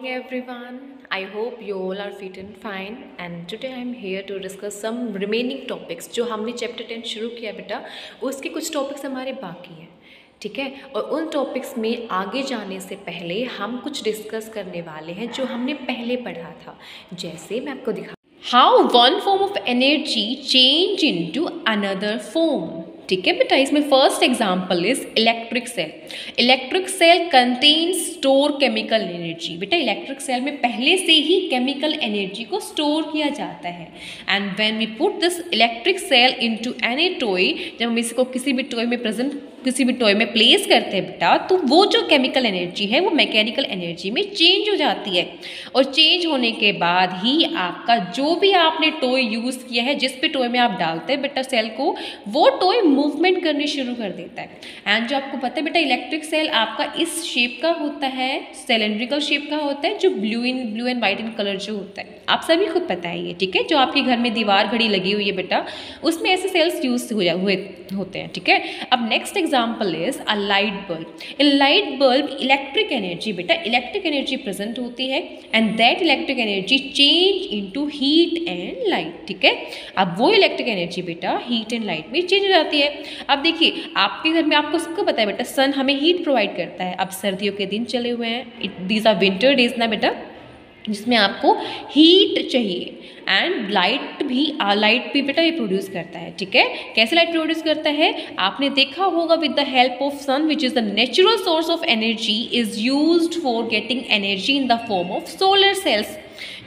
Everyone, I hope you all are fit and fine and today I am here to discuss some remaining topics जो हमने chapter 10 शुरू किया बेटा उसके कुछ टॉपिक्स हमारे बाकी हैं। ठीक है, और उन टॉपिक्स में आगे जाने से पहले हम कुछ डिस्कस करने वाले हैं जो हमने पहले पढ़ा था। जैसे मैं आपको दिखा how one form of energy change into another form. ठीक है बेटा, इसमें first example is electric cell. Electric cell contains store chemical energy. बेटा इलेक्ट्रिक सेल में पहले से ही केमिकल एनर्जी को स्टोर किया जाता है। And when we put this electric cell into any toy, जब हम इसको किसी भी टॉय में प्लेस करते हैं बेटा, तो वो जो केमिकल एनर्जी है वो मैकेनिकल एनर्जी में चेंज हो जाती है। और चेंज होने के बाद ही आपका जो भी आपने टॉय यूज़ किया है, जिस भी टॉय में आप डालते हैं बेटा सेल को, वो टॉय मूवमेंट करनी शुरू कर देता है। एंड जो आपको पता है बेटा इलेक्ट्रिक सेल आपका इस शेप का होता है, सिलेंड्रिकल शेप का होता है, जो blue and white in colour जो होता है, आप सभी को पता है ये। ठीक है, जो आपके घर में दीवार घड़ी लगी हुई है बेटा, उसमें ऐसे सेल्स यूज हुए होते हैं। ठीक है, अब next example is a light bulb. In light bulb electric energy बेटा इलेक्ट्रिक एनर्जी प्रेजेंट होती है and that electric energy change into heat and light. ठीक है, अब वो इलेक्ट्रिक एनर्जी बेटा हीट एंड लाइट में चेंज हो जाती है। अब देखिए आपके घर में आपको सबको पता है बेटा सन हमें हीट प्रोवाइड करता है। अब सर्दियों के दिन चले हुए हैं, दीज आर विंटर डेज ना बेटा, जिसमें आपको हीट चाहिए। एंड लाइट भी बेटा ये प्रोड्यूस करता है। ठीक है, कैसे लाइट प्रोड्यूस करता है आपने देखा होगा, with the help of sun which is the natural source of energy is used for getting energy in the form of solar cells.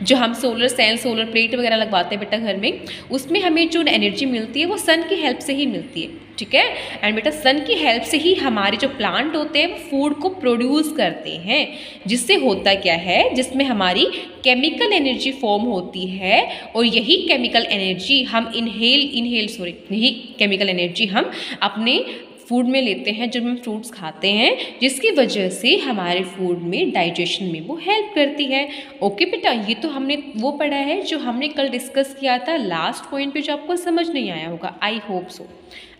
जो हम सोलर सेल सोलर प्लेट वगैरह लगवाते हैं बेटा घर में, उसमें हमें जो एनर्जी मिलती है वो सन की हेल्प से ही मिलती है। ठीक है, एंड बेटा सन की हेल्प से ही हमारे जो प्लांट होते हैं वो फूड को प्रोड्यूस करते हैं। जिससे होता क्या है, जिसमें हमारी केमिकल एनर्जी फॉर्म होती है और यही केमिकल एनर्जी हम यही केमिकल एनर्जी हम अपने फूड में लेते हैं जब हम फ्रूट्स खाते हैं, जिसकी वजह से हमारे फूड में डाइजेशन में वो हेल्प करती है। ओके बेटा, ये तो हमने वो पढ़ा है जो हमने कल डिस्कस किया था लास्ट पॉइंट पे, जो आपको समझ नहीं आया होगा। आई होप सो,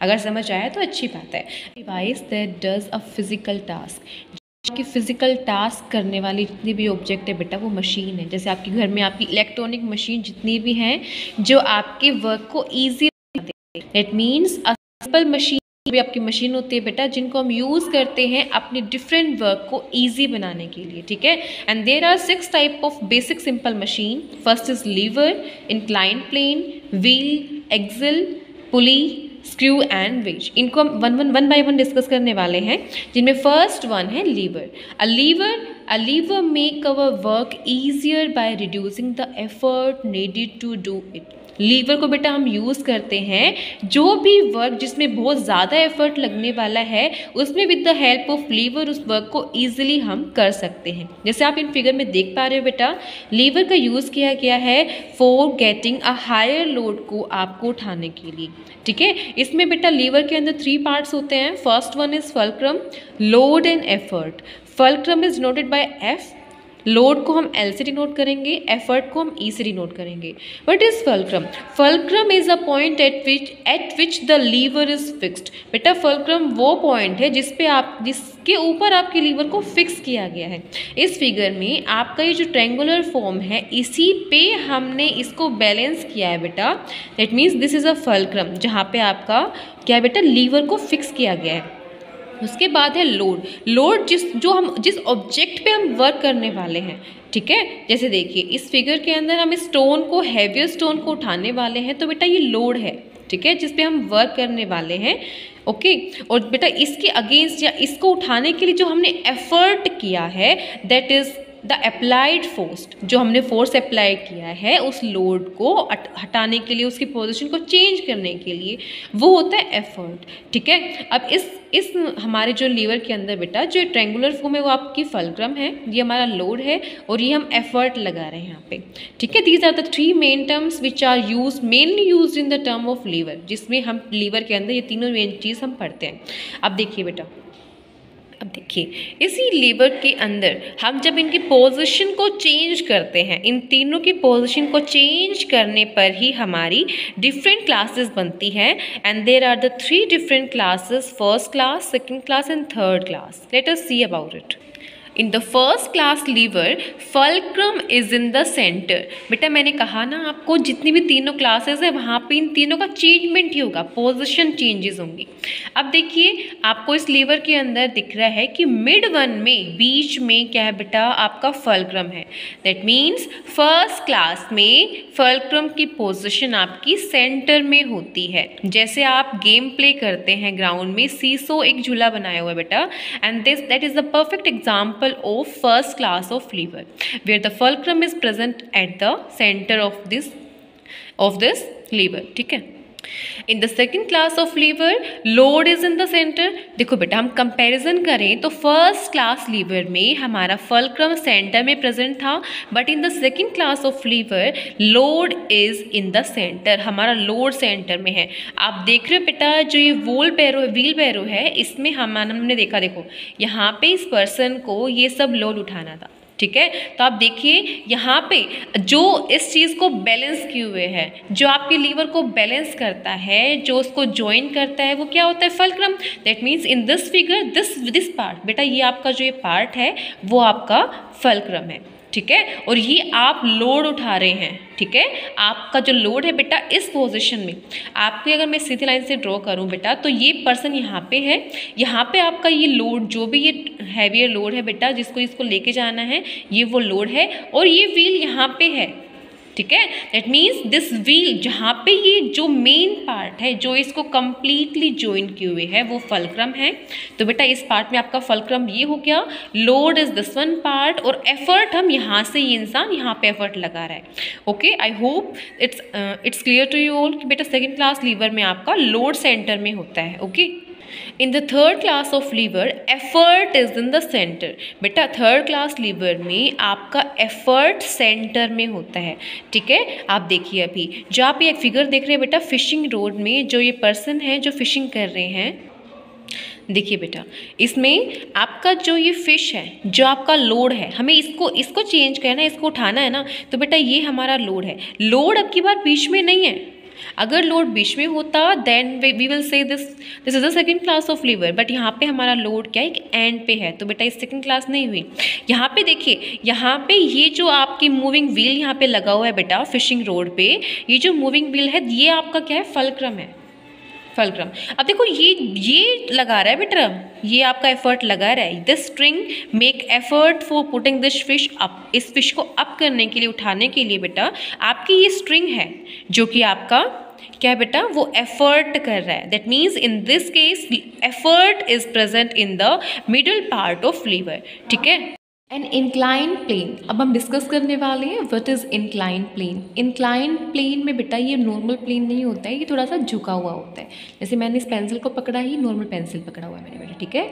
अगर समझ आया तो अच्छी बात है। Device that does a physical task. कि फिजिकल टास्क करने वाली जितनी भी ऑब्जेक्ट है बेटा वो मशीन है। जैसे आपके घर में आपकी इलेक्ट्रॉनिक मशीन जितनी भी हैं जो आपके वर्क को ईजी बनाते हैं, it means a simple machine भी आपकी मशीन होती है बेटा, जिनको हम यूज़ करते हैं अपने डिफरेंट वर्क को ईजी बनाने के लिए। ठीक है, and there are 6 type of basic simple machine. First is lever, incline plane, wheel, axle, pulley, screw and wedge. इनको हम वन बाय वन डिस्कस करने वाले हैं, जिनमें फर्स्ट वन है lever. A lever make our work easier by reducing the effort needed to do it. Lever को बेटा हम यूज़ करते हैं जो भी वर्क जिसमें बहुत ज़्यादा एफर्ट लगने वाला है, उसमें with the help of lever उस वर्क को ईजिली हम कर सकते हैं। जैसे आप इन फिगर में देख पा रहे हो बेटा, लीवर का यूज़ किया गया है for getting a higher load को आपको उठाने के लिए। ठीक है, इसमें बेटा लीवर के अंदर 3 पार्ट्स होते हैं। First one is fulcrum, load and effort. Fulcrum is noted bye F, load को हम एल से डिनोट करेंगे, एफर्ट को हम ई से डिनोट करेंगे। What is fulcrum? Fulcrum is a point at which the lever is fixed. बेटा फल्क्रम वो पॉइंट है जिसके ऊपर आपके लीवर को फिक्स किया गया है। इस फिगर में आपका ये जो ट्रायंगुलर फॉर्म है, इसी पे हमने इसको बैलेंस किया है बेटा। That means this is a fulcrum, जहाँ पे आपका क्या है बेटा, लीवर को फिक्स किया गया है। उसके बाद है लोड जिस ऑब्जेक्ट पे हम वर्क करने वाले हैं। ठीक है, जैसे देखिए इस फिगर के अंदर हम स्टोन को, हैवियर स्टोन को उठाने वाले हैं, तो बेटा ये लोड है। ठीक है, जिस पे हम वर्क करने वाले हैं। ओके, और बेटा इसके अगेंस्ट या इसको उठाने के लिए जो हमने एफर्ट किया है, that is the applied force. जो हमने फोर्स अप्लाई किया है उस लोड को हटाने के लिए, उसकी पोजीशन को चेंज करने के लिए, वो होता है एफर्ट। ठीक है, अब इस हमारे जो लीवर के अंदर बेटा जो ट्रायंगुलर फॉर्म है वो आपकी फल्क्रम है, ये हमारा लोड है और ये हम एफर्ट लगा रहे हैं यहाँ पे। ठीक है, these are the 3 main terms which are mainly used in the term of lever, जिसमें हम लीवर के अंदर ये तीनों मेन चीज़ हम पढ़ते हैं। अब देखिए बेटा, अब देखिए इसी लीवर के अंदर हम जब इनकी पोजीशन को चेंज करते हैं, इन तीनों की पोजीशन को चेंज करने पर ही हमारी डिफरेंट क्लासेस बनती हैं। And there are the 3 different classes, first class, second class and third class. Let us see about it. In the first class lever fulcrum is in the centre. बेटा मैंने कहा ना आपको, जितनी भी तीनों क्लासेस है वहाँ पे इन तीनों का चेंजमेंट ही होगा, पोजीशन चेंजेस होंगी। अब देखिए आपको इस लीवर के अंदर दिख रहा है कि मिड वन में, बीच में क्या है बेटा, आपका फल्क्रम है। दैट मीन्स फर्स्ट क्लास में फल्क्रम की पोजीशन आपकी सेंटर में होती है। जैसे आप गेम प्ले करते हैं ग्राउंड में, सीसो एक झूला बनाया हुआ है बेटा, and that is the perfect example of first class of liver where the fulcrum is present at the center of this liver। ठीक है। In the second class of lever load is in the centre. देखो बेटा हम comparison करें तो first class lever में हमारा fulcrum centre में प्रेजेंट था, but in the second class of lever load is in the centre, हमारा लोड सेंटर में है। आप देख रहे हो बेटा जो ये व्हील बैरो है, इसमें हमने देखा, देखो यहाँ पे इस पर्सन को ये सब लोड उठाना था। ठीक है, तो आप देखिए यहाँ पे जो इस चीज़ को बैलेंस किए हुए है, जो आपके लीवर को बैलेंस करता है, जो उसको ज्वाइन करता है, वो क्या होता है, fulcrum. That means in this figure this part, बेटा ये आपका जो ये पार्ट है वो आपका फल्क्रम है। ठीक है, और ये आप लोड उठा रहे हैं। ठीक है, आपका जो लोड है बेटा इस पोजीशन में, आपके अगर मैं सीधी लाइन से ड्रॉ करूं बेटा तो ये पर्सन यहाँ पे है, यहाँ पे आपका ये लोड, जो भी ये हैवियर लोड है बेटा जिसको इसको लेके जाना है, ये वो लोड है, और ये व्हील यहाँ पे है। ठीक है, दैट मीन्स दिस व्हील, जहाँ पे ये जो मेन पार्ट है जो इसको कंप्लीटली ज्वाइन किए हुए है वो फल्क्रम है। तो बेटा इस पार्ट में आपका फल्क्रम ये हो गया, load is this one part, और एफर्ट हम यहाँ से, ये इंसान यहाँ पे एफर्ट लगा रहा है। Okay, I hope it's clear to you all कि बेटा सेकेंड क्लास लीवर में आपका लोड सेंटर में होता है। Okay, in the third class of lever effort is in the centre. बेटा थर्ड क्लास लीवर में आपका एफर्ट सेंटर में होता है। ठीक है, आप देखिए अभी जो आप ये फिगर देख रहे हैं बेटा, फिशिंग रोड में जो ये पर्सन है जो फिशिंग कर रहे हैं, देखिए बेटा इसमें आपका जो ये फिश है, जो आपका लोड है, हमें इसको चेंज करना है, इसको उठाना है ना, तो बेटा ये हमारा लोड है। लोड अब की बार बीच में नहीं है, अगर लोड बीच में होता then we will say this is the second class of lever, but यहाँ पे हमारा लोड क्या है, एक एंड पे है, तो बेटा इस सेकंड क्लास नहीं हुई। यहाँ पे देखिए, यहाँ पे ये जो आपकी मूविंग व्हील यहाँ पे लगा हुआ है बेटा फिशिंग रोड पे, ये जो मूविंग व्हील है ये आपका क्या है, फल्क्रम है, फल्क्रम। अब देखो ये लगा रहा है बेटा, ये आपका एफर्ट लगा रहा है। This string make effort for putting this fish up, इस फिश को अप करने के लिए, उठाने के लिए बेटा आपकी ये स्ट्रिंग है जो कि आपका क्या है बेटा, वो एफर्ट कर रहा है। That means in this case effort is present in the middle part of lever. ठीक है, एन इंक्लाइन प्लेन, अब हम डिस्कस करने वाले हैं what is inclined plane. Inclined plane में बेटा ये नॉर्मल प्लेन नहीं होता है, ये थोड़ा सा झुका हुआ होता है। जैसे मैंने इस पेंसिल को पकड़ा ही, नॉर्मल पेंसिल पकड़ा हुआ है मैंने बेटा। ठीक है,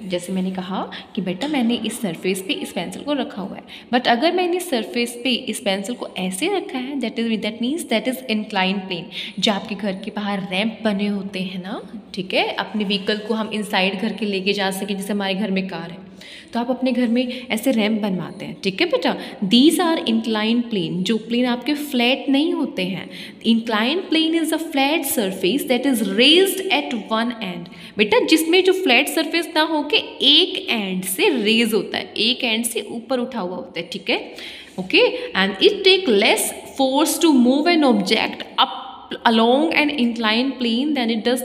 जैसे मैंने कहा कि बेटा मैंने इस सरफेस पे इस पेंसिल को रखा हुआ है, बट अगर मैंने इस सरफेस पे इस पेंसिल को ऐसे रखा है, that means that is inclined plane. जो आपके घर के बाहर रैंप बने होते हैं ना, ठीक है, अपने व्हीकल को हम इनसाइड घर के लेके जा सकें, जैसे हमारे घर में कार है तो आप अपने घर में ऐसे रैंप बनवाते हैं। ठीक है बेटा, दीज आर इंक्लाइन प्लेन, जो प्लेन आपके फ्लैट नहीं होते हैं। Inclined plane is a flat surface that is raised at one end. बेटा जिसमें जो फ्लैट सरफेस ना हो के एक एंड से रेज होता है, एक एंड से ऊपर उठा हुआ होता है। ठीक है, okay, and it take less force to move an object up along an inclined plane than it does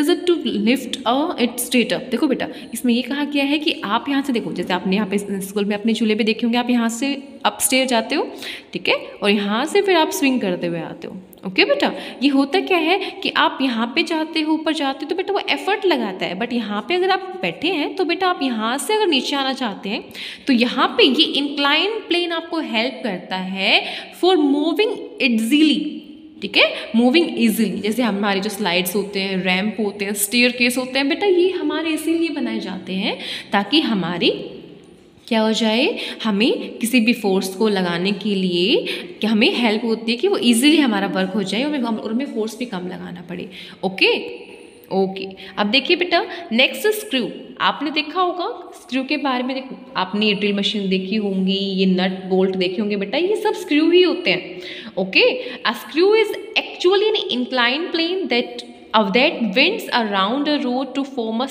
it to lift it straight up। देखो बेटा इसमें ये कहा गया है कि आप यहाँ से देखो, जैसे आपने यहाँ पे स्कूल में अपने झूले पे देखे होंगे, आप यहाँ से अपस्टेयर जाते हो, ठीक है, और यहाँ से फिर आप स्विंग करते हुए आते हो। ओके बेटा, ये होता क्या है कि आप यहाँ पे जाते हो, ऊपर जाते हो तो बेटा वो एफर्ट लगाता है, बट यहाँ पे अगर आप बैठे हैं तो बेटा आप यहाँ से अगर नीचे आना चाहते हैं तो यहाँ पे ये इंक्लाइन प्लेन आपको हेल्प करता है फॉर मूविंग इजीली। ठीक है, मूविंग इजीली। जैसे हमारे जो स्लाइड्स होते हैं, रैंप होते हैं, स्टेयर केस होते हैं बेटा, ये हमारे इसीलिए बनाए जाते हैं ताकि हमारी क्या हो जाए, हमें किसी भी फोर्स को लगाने के लिए कि हमें हेल्प होती है कि वो इजीली हमारा वर्क हो जाए और हमें फोर्स भी कम लगाना पड़े। ओके, अब देखिए बेटा नेक्स्ट स्क्रू। आपने देखा होगा स्क्रू के बारे में, देखो आपने ये ड्रिल मशीन देखी होंगी, ये नट बोल्ट देखे होंगे बेटा, ये सब स्क्रू ही होते हैं। Okay, a screw is actually an inclined plane that winds around a rod to form a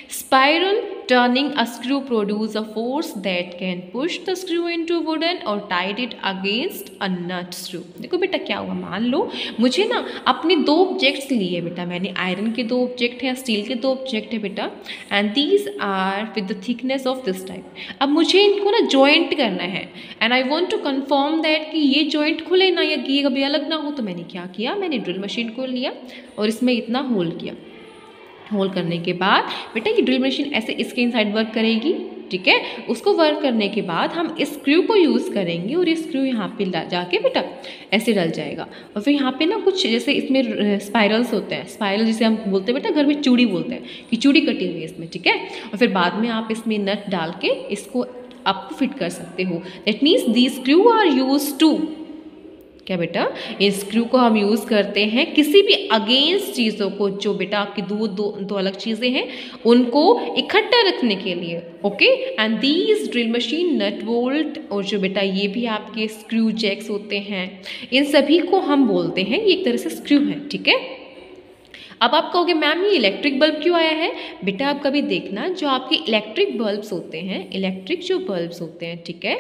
spiral turning a screw produce a force that can push the screw into wooden or tied it against a nut screw। देखो बेटा क्या हुआ, मान लो मुझे ना अपने दो objects लिए बेटा, मैंने आयरन के दो ऑब्जेक्ट हैं, स्टील के दो ऑब्जेक्ट है बेटा, and these are with the thickness of this type. अब मुझे इनको ना जॉइंट करना है and I want to confirm that कि ये जॉइंट खुले ना या ये कभी अलग ना हो। तो मैंने क्या किया, मैंने ड्रिल मशीन को लिया और इसमें इतना होल किया। होल करने के बाद बेटा ये ड्रिल मशीन ऐसे इसके इनसाइड वर्क करेगी, ठीक है। उसको वर्क करने के बाद हम इस स्क्रू को यूज़ करेंगे और ये स्क्रू यहाँ पे जाके बेटा ऐसे डल जाएगा। और फिर यहाँ पे ना कुछ जैसे इसमें स्पाइरल्स होते हैं, स्पाइरल जिसे हम बोलते हैं बेटा घर में चूड़ी बोलते हैं कि चूड़ी कटी हुई है इसमें, ठीक है। और फिर बाद में आप इसमें नट डाल के इसको आप फिट कर सकते हो। That means the screw are use to, क्या बेटा, इस स्क्रू को हम यूज़ करते हैं किसी भी अगेंस्ट चीज़ों को, जो बेटा आपकी दो अलग चीज़ें हैं उनको इकट्ठा रखने के लिए, okay. And these drill machine nut bolt, और जो बेटा ये भी आपके स्क्रू जैक्स होते हैं, इन सभी को हम बोलते हैं ये एक तरह से स्क्रू है, ठीक है। अब आप कहोगे मैम ये इलेक्ट्रिक बल्ब क्यों आया है? बेटा आप कभी देखना, जो आपके इलेक्ट्रिक बल्ब्स होते हैं, इलेक्ट्रिक जो बल्ब्स होते हैं, ठीक है,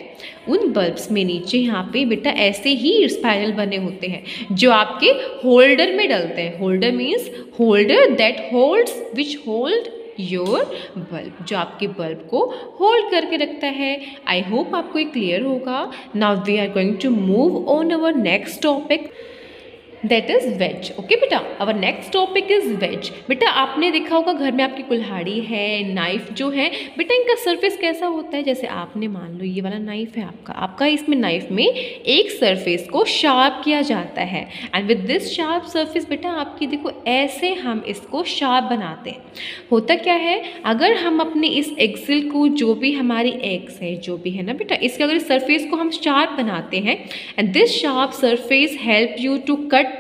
उन बल्ब्स में नीचे यहाँ पे बेटा ऐसे ही स्पाइरल बने होते हैं जो आपके होल्डर में डलते हैं। Holder means holder that holds, which hold your bulb, जो आपके बल्ब को होल्ड करके रखता है। आई होप आपको ये क्लियर होगा। Now we are going to move on our next topic, that is wedge, okay बेटा। Our next topic is wedge. बेटा आपने देखा होगा घर में आपकी कुल्हाड़ी है, नाइफ जो है बेटा, इनका सरफेस कैसा होता है, जैसे आपने मान लो ये वाला नाइफ है आपका इसमें नाइफ में एक सरफेस को शार्प किया जाता है and with this sharp surface बेटा आपकी देखो ऐसे हम इसको शार्प बनाते हैं। होता क्या है, अगर हम अपने इस एक्सिल को, जो भी हमारी एक्स है जो भी है ना बेटा, इसके अगर इस सरफेस को हम शार्प बनाते हैं and this sharp surface help you to cut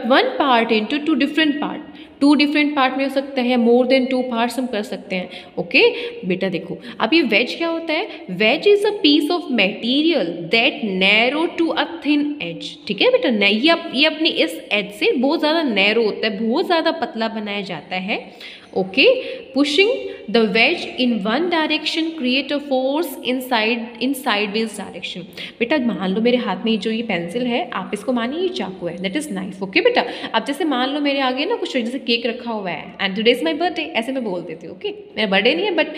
one part into two different part में हो सकता है, मोर देन 2 पार्ट्स हम कर सकते हैं, ओके बेटा। देखो अब ये वेज क्या होता है, wedge is a piece of material that narrow to a thin edge, ठीक है बेटा। ये अपनी इस एज से बहुत ज़्यादा नैरो होता है, बहुत ज़्यादा पतला बनाया जाता है, okay. Pushing the ways in one direction create a force in sideways direction. बेटा मान लो मेरे हाथ में जो ये पेंसिल है, आप इसको मानिए ये चाकू है, दैट इज़ नाइफ, ओके बेटा। अब जैसे मान लो मेरे आगे ना कुछ जैसे केक रखा हुआ है and today is my birthday, ऐसे मैं बोल देती हूँ, ओके। मेरा बर्थडे नहीं है बट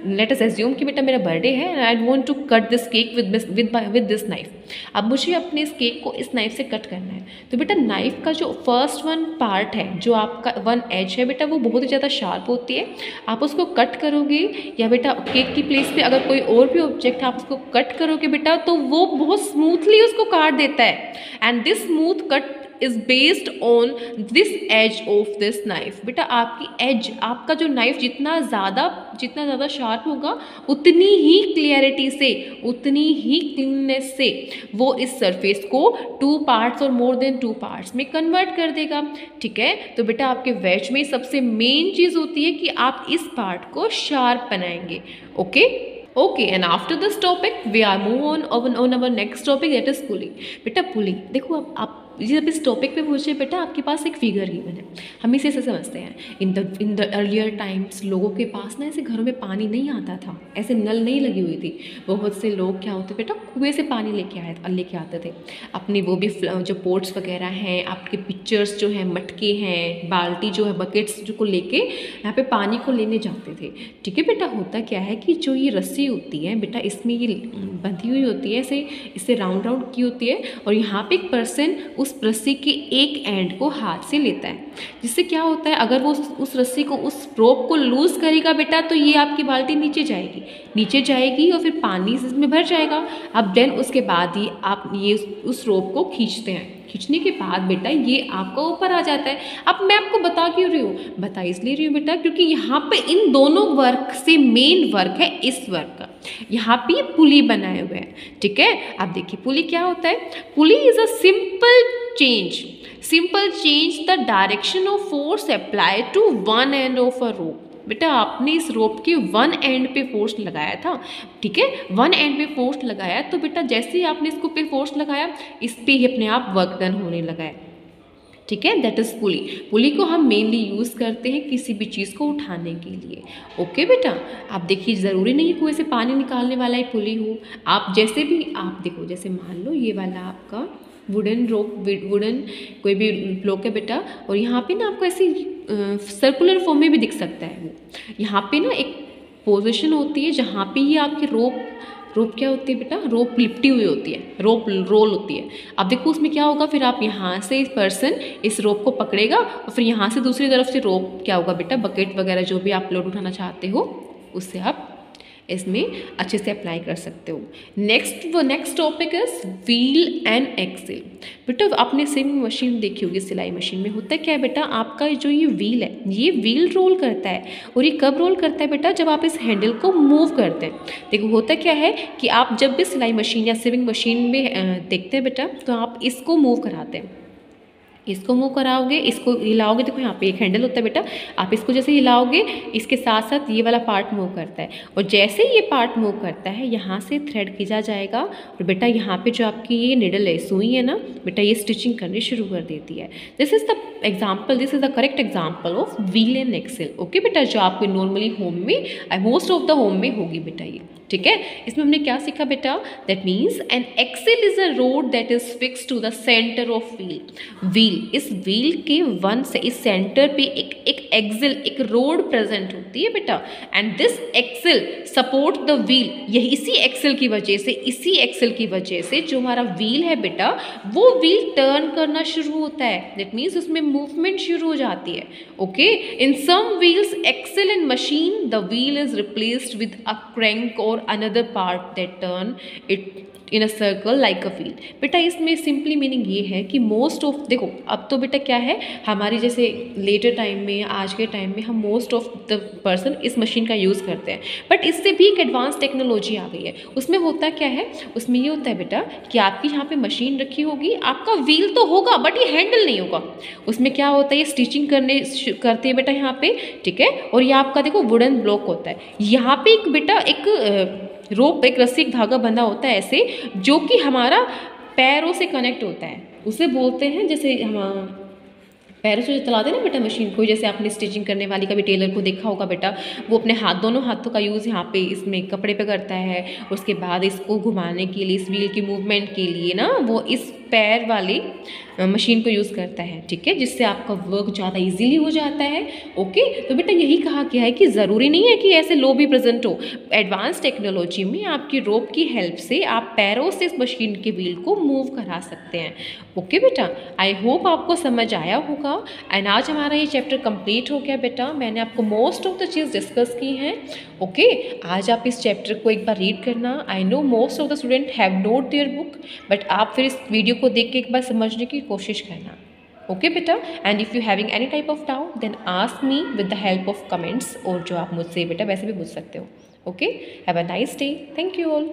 लेट अस एज्यूम कि बेटा मेरा बर्थडे है and I want to cut this cake with this knife. अब मुझे अपने इस केक को इस नाइफ से कट करना है, तो बेटा नाइफ का जो फर्स्ट वन पार्ट है, जो आपका वन एज है बेटा, वो बहुत ही ज़्यादा शार्प होती है। आप उसको कट करोगे या बेटा केक की प्लेस पे अगर कोई और भी ऑब्जेक्ट आप उसको कट करोगे बेटा, तो वो बहुत स्मूथली उसको काट देता है and this smooth cut is based on this edge of this knife. बेटा आपकी एज, आपका जो नाइफ जितना ज़्यादा शार्प होगा, उतनी ही क्लियरिटी से, उतनी ही क्लीननेस से वो इस सरफेस को 2 पार्ट्स और मोर देन 2 पार्ट्स में कन्वर्ट कर देगा, ठीक है। तो बेटा आपके वेज में सबसे मेन चीज़ होती है कि आप इस पार्ट को शार्प बनाएंगे, okay. And after this topic we are move on our next topic, that is pulley. बेटा पुली देखो, अब आप जब इस टॉपिक पे पूछे बेटा आपके पास एक फिगर गिवन है, हम इसे ऐसे समझते हैं, इन द अर्लियर टाइम्स लोगों के पास ना ऐसे घरों में पानी नहीं आता था, ऐसे नल नहीं लगी हुई थी। बहुत से लोग क्या होते बेटा कुएं से पानी लेके आते थे अपनी, वो भी जो पोट्स वगैरह हैं, आपके पिक्चर्स जो हैं, मटके हैं, बाल्टी जो है, बकेट्स जो को लेके यहाँ पे पानी को लेने जाते थे, ठीक है बेटा। होता क्या है कि जो ये रस्सी होती है बेटा, इसमें ये बंधी हुई होती है, इससे राउंड की होती है, और यहाँ पे एक पर्सन उस रस्सी के एक एंड को हाथ से लेता है, जिससे क्या होता है, अगर वो उस रस्सी को, उस रोप को लूज करेगा बेटा, तो ये आपकी बाल्टी नीचे जाएगी और फिर पानी इसमें भर जाएगा। अब देन उसके बाद ही आप ये उस रोप को खींचते हैं, खींचने के बाद बेटा ये आपका ऊपर आ जाता है। अब मैं आपको बता क्यों रही हूँ, बता इसलिए रही हूँ बेटा क्योंकि यहाँ पे इन दोनों वर्क से मेन वर्क है इस वर्क का, यहाँ पे पुली बनाए हुए हैं, ठीक है। अब देखिए पुली क्या होता है, pulley is a simple change the direction of force apply to one end of a rope. बेटा आपने इस रोप के वन एंड पे फोर्स लगाया था, ठीक है, वन एंड पे फोर्स लगाया, तो बेटा जैसे ही आपने इसको पे फोर्स लगाया, इस पे ही अपने आप वर्क डन होने लगा है। ठीक है, दैट इज़ पुली। पुली को हम मेनली यूज़ करते हैं किसी भी चीज़ को उठाने के लिए। ओके बेटा, आप देखिए ज़रूरी नहीं है कोई ऐसे पानी निकालने वाला ही पुली हो। आप जैसे भी आप देखो, जैसे मान लो ये वाला आपका वुडन रोप, वुडन कोई भी ब्लॉक है बेटा, और यहाँ पे ना आपको ऐसी सर्कुलर फॉर्म में भी दिख सकता है। वो यहाँ पे ना एक पोजीशन होती है जहाँ पे ये आपकी रोप क्या होती है बेटा, रोप लिपटी हुई होती है, रोप रोल होती है। अब देखो उसमें क्या होगा, फिर आप यहाँ से इस पर्सन इस रोप को पकड़ेगा और फिर यहाँ से दूसरी तरफ से रोप क्या होगा बेटा, बकेट वगैरह जो भी आप लोड उठाना चाहते हो उससे आप इसमें अच्छे से अप्लाई कर सकते हो। Next topic is wheel and axle. बेटा आपने सेविंग मशीन देखी होगी, सिलाई मशीन में होता है क्या है बेटा, आपका जो ये व्हील है ये व्हील रोल करता है। और ये कब रोल करता है बेटा, जब आप इस हैंडल को मूव करते हैं। देखो होता क्या है कि आप जब भी सिलाई मशीन या सेविंग मशीन में देखते हैं बेटा, तो आप इसको मूव कराते हैं, इसको मूव कराओगे, इसको हिलाओगे। देखो यहाँ पे एक हैंडल होता है बेटा, आप इसको जैसे हिलाओगे इसके साथ साथ ये वाला पार्ट मूव करता है। और जैसे ये पार्ट मूव करता है यहाँ से थ्रेड खींचा जाएगा और बेटा यहाँ पे जो आपकी ये निडल है, सुई है ना बेटा, ये स्टिचिंग करनी शुरू कर देती है। This is the correct example of wheel and axle. Okay बेटा, जो आपके नॉर्मली होम में, मोस्ट ऑफ द होम में होगी बेटा ये। ठीक है, इसमें हमने क्या सीखा बेटा, that means an axle is a rod that is fix to the centre of wheel. इस व्हील के वन से इस सेंटर पे एक एक्सेल, एक रोड प्रेजेंट होती है बेटा, and this axle support the wheel. यही इसी एक्सेल की वजह से जो हमारा व्हील है बेटा, वो व्हील टर्न करना शुरू होता है। दैट मीन्स उसमें मूवमेंट शुरू हो जाती है। Okay, in some wheels axle in machine the wheel is replaced with a crank or another part that turn it in a circle like a wheel। बेटा इसमें सिंपली मीनिंग ये है कि मोस्ट ऑफ, देखो अब तो बेटा क्या है, हमारी जैसे लेटर टाइम में, आज के टाइम में हम मोस्ट ऑफ द पर्सन इस मशीन का यूज़ करते हैं, बट इससे भी एक एडवांस टेक्नोलॉजी आ गई है। उसमें होता क्या है, उसमें ये होता है बेटा कि आपकी यहाँ पे मशीन रखी होगी, आपका व्हील तो होगा बट ये हैंडल नहीं होगा। उसमें क्या होता है, ये स्टिचिंग करते हैं बेटा यहाँ पे। ठीक है, और ये आपका देखो वुडन ब्लॉक होता है, यहाँ पे एक बेटा एक रोप, एक रस्सी, एक धागा बंधा होता है ऐसे, जो कि हमारा पैरों से कनेक्ट होता है। उसे बोलते हैं, जैसे हम पैरों से जो चलाते हैं ना बेटा मशीन को, जैसे आपने स्टिचिंग करने वाली का भी टेलर को देखा होगा बेटा, वो अपने दोनों हाथों का यूज़ यहाँ पे इसमें कपड़े पे करता है। उसके बाद इसको घुमाने के लिए, इस व्हील की मूवमेंट के लिए ना, वो इस पैर वाली मशीन को यूज़ करता है। ठीक है, जिससे आपका वर्क ज़्यादा इजीली हो जाता है। ओके, तो बेटा यही कहा गया है कि ज़रूरी नहीं है कि ऐसे लो भी प्रेजेंट हो। एडवांस टेक्नोलॉजी में आपकी रोप की हेल्प से आप पैरों से इस मशीन के व्हील को मूव करा सकते हैं। ओके बेटा, आई होप आपको समझ आया होगा। एंड आज हमारा ये चैप्टर कंप्लीट हो गया बेटा। मैंने आपको most of the cheese discuss की हैं। ओके, आज आप इस चैप्टर को एक बार रीड करना। I know most of the student have note their book, but आप फिर इस वीडियो को देख के एक बार समझने की कोशिश करना। ओके बेटा, and if you having any type of doubt then ask me with the help of comments, और जो आप मुझसे बेटा वैसे भी पूछ सकते हो। Okay, have a nice day, thank you all.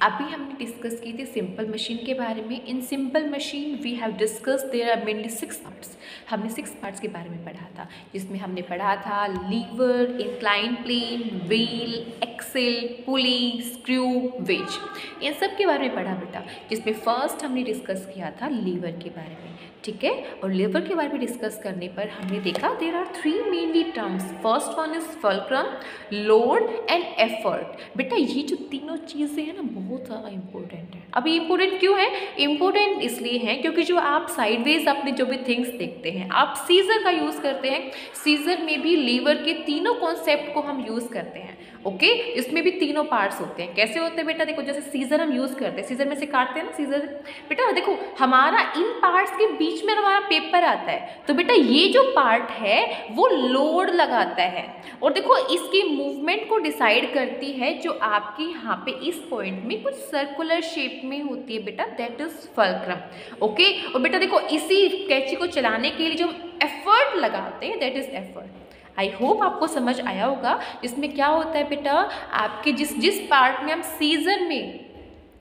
अभी हमने डिस्कस की थी सिंपल मशीन के बारे में। In simple machine we have discuss there are mainly 6 parts. हमने 6 पार्ट्स के बारे में पढ़ा था, जिसमें हमने पढ़ा था lever, incline plane, wheel, axle, pulley, screw, wedge, इन सब के बारे में पढ़ा बेटा। जिसमें फर्स्ट हमने डिस्कस किया था लीवर के बारे में। ठीक है, और लीवर के बारे में डिस्कस करने पर हमने देखा there are 3 mainly terms. First one is fulcrum, load and effort. बेटा ये जो तीनों चीज़ें हैं ना बहुत ज़्यादा इंपॉर्टेंट है। अब इम्पोर्टेंट क्यों है? इम्पोर्टेंट इसलिए है क्योंकि जो आप साइडवेज अपने जो भी थिंग्स देखते हैं, आप सीजर का यूज़ करते हैं, सीजर में भी लीवर के तीनों कॉन्सेप्ट को हम यूज़ करते हैं। ओके, इसमें भी तीनों पार्ट्स होते हैं। कैसे होते हैं बेटा? देखो जैसे सीजर हम यूज़ करते हैं, सीजर में से काटते हैं ना सीजर। बेटा देखो हमारा इन पार्ट्स के बीच में हमारा पेपर आता है, तो बेटा ये जो पार्ट है वो लोड लगाता है, और देखो इसकी मूवमेंट को डिसाइड करती है जो आपके यहाँ पे इस पॉइंट में कुछ सर्कुलर शेप में होती है बेटा, दैट इज फल्क्रम। ओके, और बेटा देखो इसी कैंची को चलाने के लिए जो हम एफर्ट लगाते हैं that is effort. I hope आपको समझ आया होगा। इसमें क्या होता है बेटा, आपके जिस पार्ट में हम सीजर में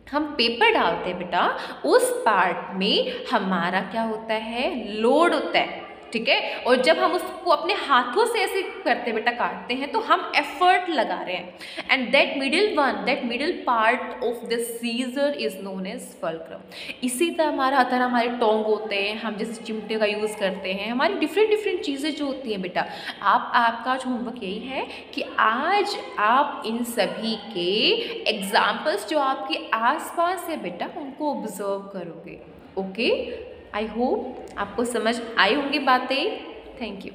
हम पेपर डालते हैं बेटा, उस पार्ट में हमारा क्या होता है, लोड होता है। ठीक है। और जब हम उसको अपने हाथों से ऐसे करते बेटा काटते हैं तो हम एफर्ट लगा रहे हैं। And that middle part of the scissor is known as fulcrum. इसी तरह हमारे टोंग होते हैं, हम जैसे चिमटे का यूज़ करते हैं, हमारी डिफरेंट चीज़ें जो होती हैं बेटा। आपका आज होमवर्क यही है कि आज आप इन सभी के एग्जाम्पल्स जो आपके आसपास है बेटा उनको ऑब्जर्व करोगे। ओके, आई होप आपको समझ आई होंगी बातें। Thank you.